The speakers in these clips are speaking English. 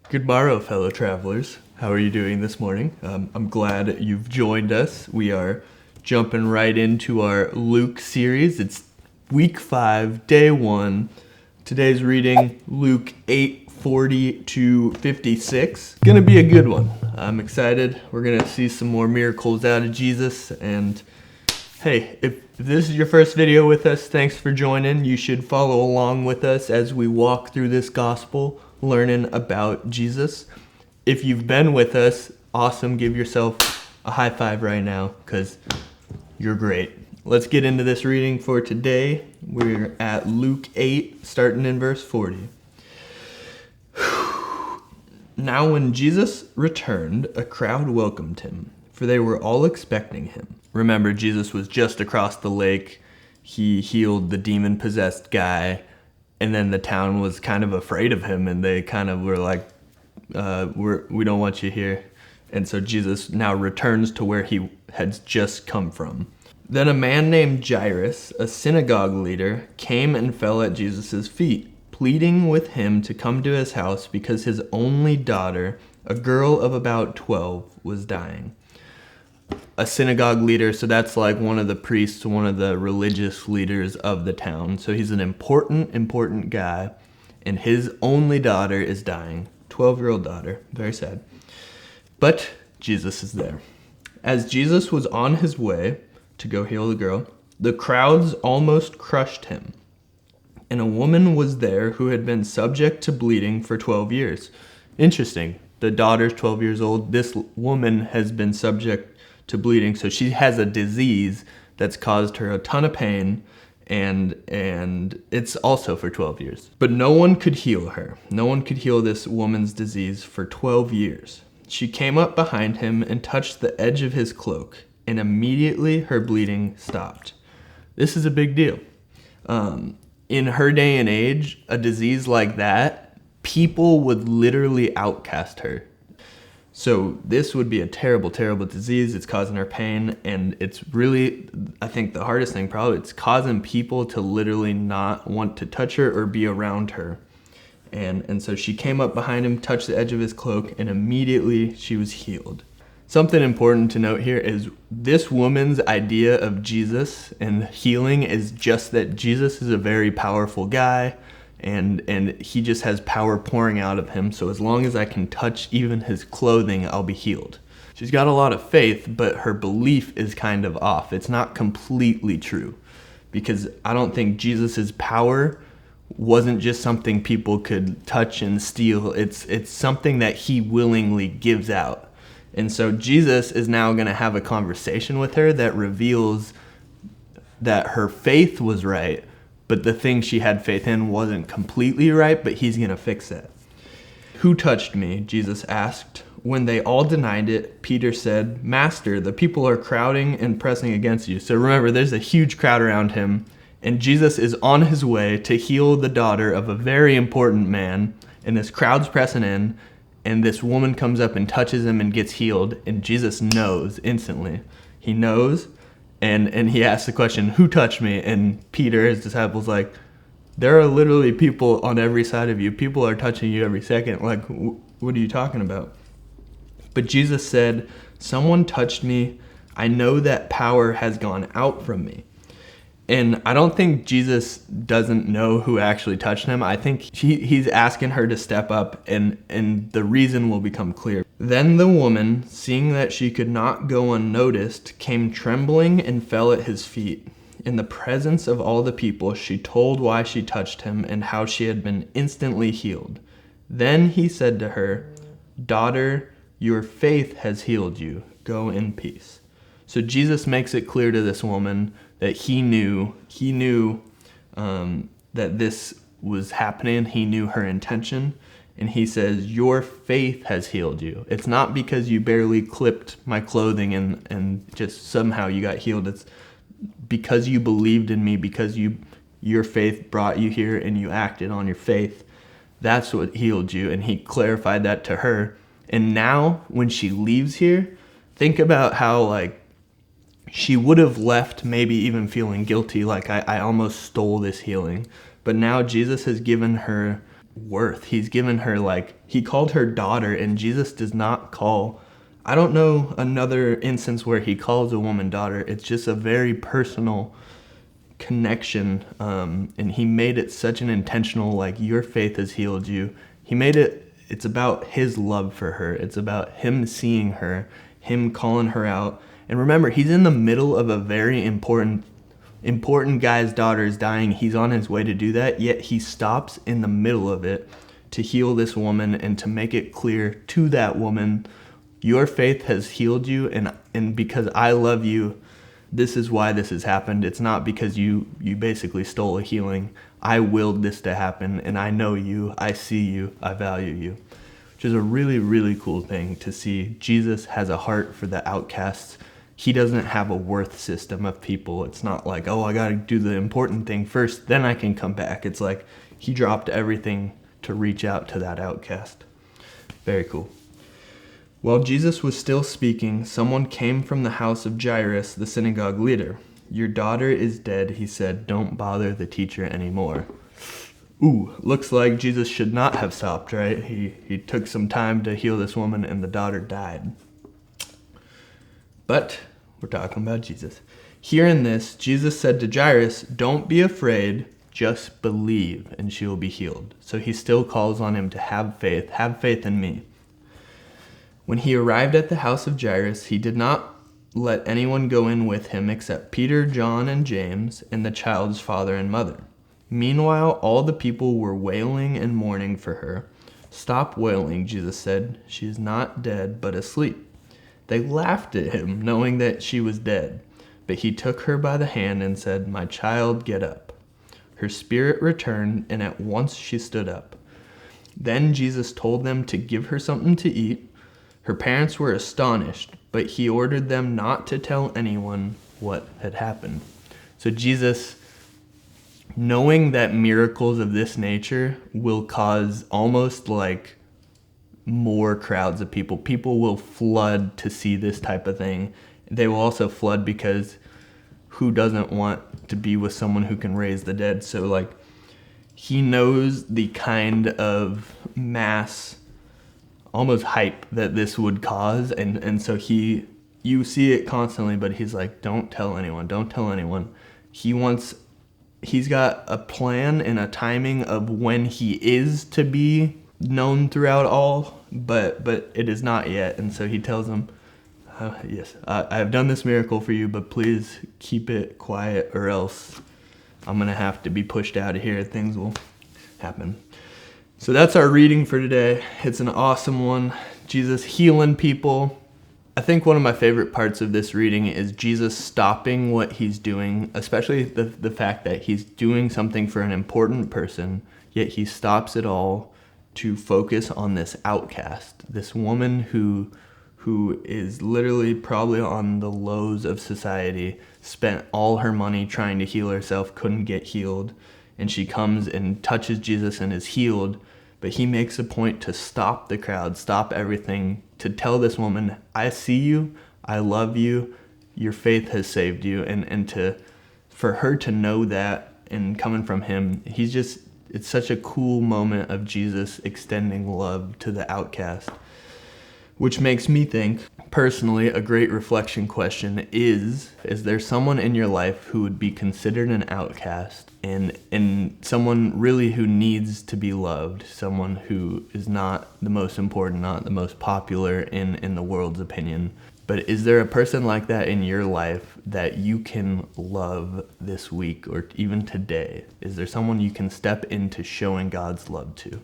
Good morrow, fellow travelers. How are you doing this morning? I'm glad you've joined us. We are jumping right into our Luke series. It's week 5, day 1. Today's reading, Luke 8:40 to 56. Gonna be a good one. I'm excited. We're gonna see some more miracles out of Jesus. And hey, if this is your first video with us, thanks for joining. You should follow along with us as we walk through this gospel, learning about Jesus. If you've been with us, awesome. Give yourself a high five right now because you're great. Let's get into this reading for today. We're at Luke 8, starting in verse 40. Now when Jesus returned, a crowd welcomed him, for they were all expecting him. Remember, Jesus was just across the lake. He healed the demon-possessed guy. And then the town was kind of afraid of him, and they kind of were like, we don't want you here. And so Jesus now returns to where he had just come from. Then a man named Jairus, a synagogue leader, came and fell at Jesus' feet, pleading with him to come to his house because his only daughter, a girl of about 12, was dying. A synagogue leader, so that's like one of the priests, one of the religious leaders of the town. So he's an important guy, and his only daughter is dying. 12-year-old daughter, very sad. But Jesus is there. As Jesus was on his way to go heal the girl, the crowds almost crushed him. And a woman was there who had been subject to bleeding for 12 years. Interesting. The daughter's 12 years old. This woman has been subject to bleeding, so she has a disease that's caused her a ton of pain, and it's also for 12 years. But no one could heal her. No one could heal this woman's disease for 12 years. She came up behind him and touched the edge of his cloak, and immediately her bleeding stopped. This is a big deal. In her day and age, a disease like that, people would literally outcast her. So this would be a terrible disease. It's causing her pain, and it's really, I think the hardest thing probably, it's causing people to literally not want to touch her or be around her. And so she came up behind him, touched the edge of his cloak, and immediately she was healed. Something important to note here is this woman's idea of Jesus and healing is just that Jesus is a very powerful guy, and he just has power pouring out of him. So as long as I can touch even his clothing, I'll be healed. She's got a lot of faith, but her belief is kind of off. It's not completely true, because I don't think Jesus's power wasn't just something people could touch and steal. It's something that he willingly gives out. And so Jesus is now going to have a conversation with her that reveals that her faith was right, but the thing she had faith in wasn't completely right, but he's going to fix that. "Who touched me?" Jesus asked. When they all denied it, Peter said, "Master, the people are crowding and pressing against you." So remember, there's a huge crowd around him, and Jesus is on his way to heal the daughter of a very important man, and this crowd's pressing in, and this woman comes up and touches him and gets healed, and Jesus knows instantly. He knows. And he asks the question, "Who touched me?" And Peter, his disciple's like, "There are literally people on every side of you. People are touching you every second. Like, what are you talking about?" But Jesus said, "Someone touched me. I know that power has gone out from me." And I don't think Jesus doesn't know who actually touched him. I think he's asking her to step up, and the reason will become clear. Then the woman, seeing that she could not go unnoticed, came trembling and fell at his feet. In the presence of all the people, she told why she touched him and how she had been instantly healed. Then he said to her, "Daughter, your faith has healed you. Go in peace." So Jesus makes it clear to this woman that he knew that this was happening. He knew her intention. And he says, "Your faith has healed you." It's not because you barely clipped my clothing and just somehow you got healed. It's because you believed in me, because your faith brought you here and you acted on your faith. That's what healed you. And he clarified that to her. And now when she leaves here, think about how she would have left maybe even feeling guilty, like I almost stole this healing. But now Jesus has given her worth. He's given her, like, he called her daughter, and Jesus does not call, I don't know another instance where he calls a woman daughter. It's just a very personal connection, and he made it such an intentional, like, your faith has healed you. He made it, it's about his love for her. It's about him seeing her, him calling her out. And remember, he's in the middle of a very important guy's daughter is dying. He's on his way to do that, yet he stops in the middle of it to heal this woman and to make it clear to that woman, your faith has healed you, and because I love you, this is why this has happened. It's not because you basically stole a healing. I willed this to happen, and I know you, I see you, I value you. Which is a really, really cool thing to see. Jesus has a heart for the outcasts. He doesn't have a worth system of people. It's not like, oh, I got to do the important thing first, then I can come back. It's like he dropped everything to reach out to that outcast. Very cool. While Jesus was still speaking, someone came from the house of Jairus, the synagogue leader. Your daughter is dead, he said. Don't bother the teacher anymore. Ooh, looks like Jesus should not have stopped, right? He took some time to heal this woman, and the daughter died. But we're talking about Jesus. Hearing this, Jesus said to Jairus, don't be afraid, just believe, and she will be healed. So he still calls on him to have faith in me. When he arrived at the house of Jairus, he did not let anyone go in with him except Peter, John, and James, and the child's father and mother. Meanwhile, all the people were wailing and mourning for her. Stop wailing, Jesus said. She is not dead, but asleep. They laughed at him, knowing that she was dead. But he took her by the hand and said, my child, get up. Her spirit returned, and at once she stood up. Then Jesus told them to give her something to eat. Her parents were astonished, but he ordered them not to tell anyone what had happened. So Jesus, knowing that miracles of this nature will cause almost like more crowds of people. People will flood to see this type of thing. They will also flood because who doesn't want to be with someone who can raise the dead? So, like, he knows the kind of mass, almost hype that this would cause. And so you see it constantly, but he's like, don't tell anyone. He's got a plan and a timing of when he is to be known throughout all, but it is not yet. And so he tells them, yes, I have done this miracle for you, but please keep it quiet or else I'm going to have to be pushed out of here. Things will happen. So that's our reading for today. It's an awesome one. Jesus healing people. I think one of my favorite parts of this reading is Jesus stopping what he's doing, especially the fact that he's doing something for an important person, yet he stops it all to focus on this outcast, this woman who is literally probably on the lows of society, spent all her money trying to heal herself, couldn't get healed, and she comes and touches Jesus and is healed. But he makes a point to stop the crowd, stop everything, to tell this woman, I see you, I love you, your faith has saved you. And for her to know that, and coming from him, it's such a cool moment of Jesus extending love to the outcast. Which makes me think, personally, a great reflection question is there someone in your life who would be considered an outcast and someone really who needs to be loved, someone who is not the most important, not the most popular in the world's opinion? But is there a person like that in your life that you can love this week or even today? Is there someone you can step into showing God's love to?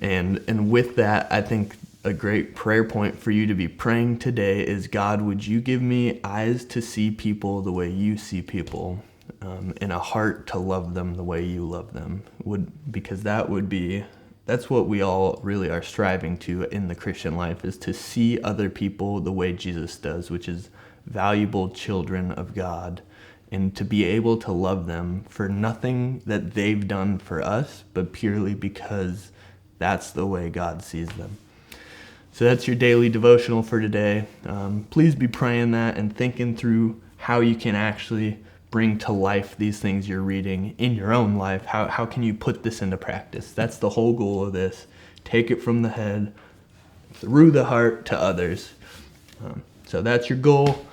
And with that, I think a great prayer point for you to be praying today is, God, would you give me eyes to see people the way you see people, and a heart to love them the way you love them? Because that's what we all really are striving to in the Christian life, is to see other people the way Jesus does, which is valuable children of God, and to be able to love them for nothing that they've done for us, but purely because that's the way God sees them. So that's your daily devotional for today. Please be praying that and thinking through how you can actually bring to life these things you're reading in your own life? How can you put this into practice? That's the whole goal of this. Take it from the head, through the heart to others. So that's your goal.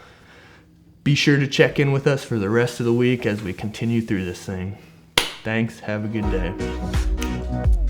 Be sure to check in with us for the rest of the week as we continue through this thing. Thanks. Have a good day.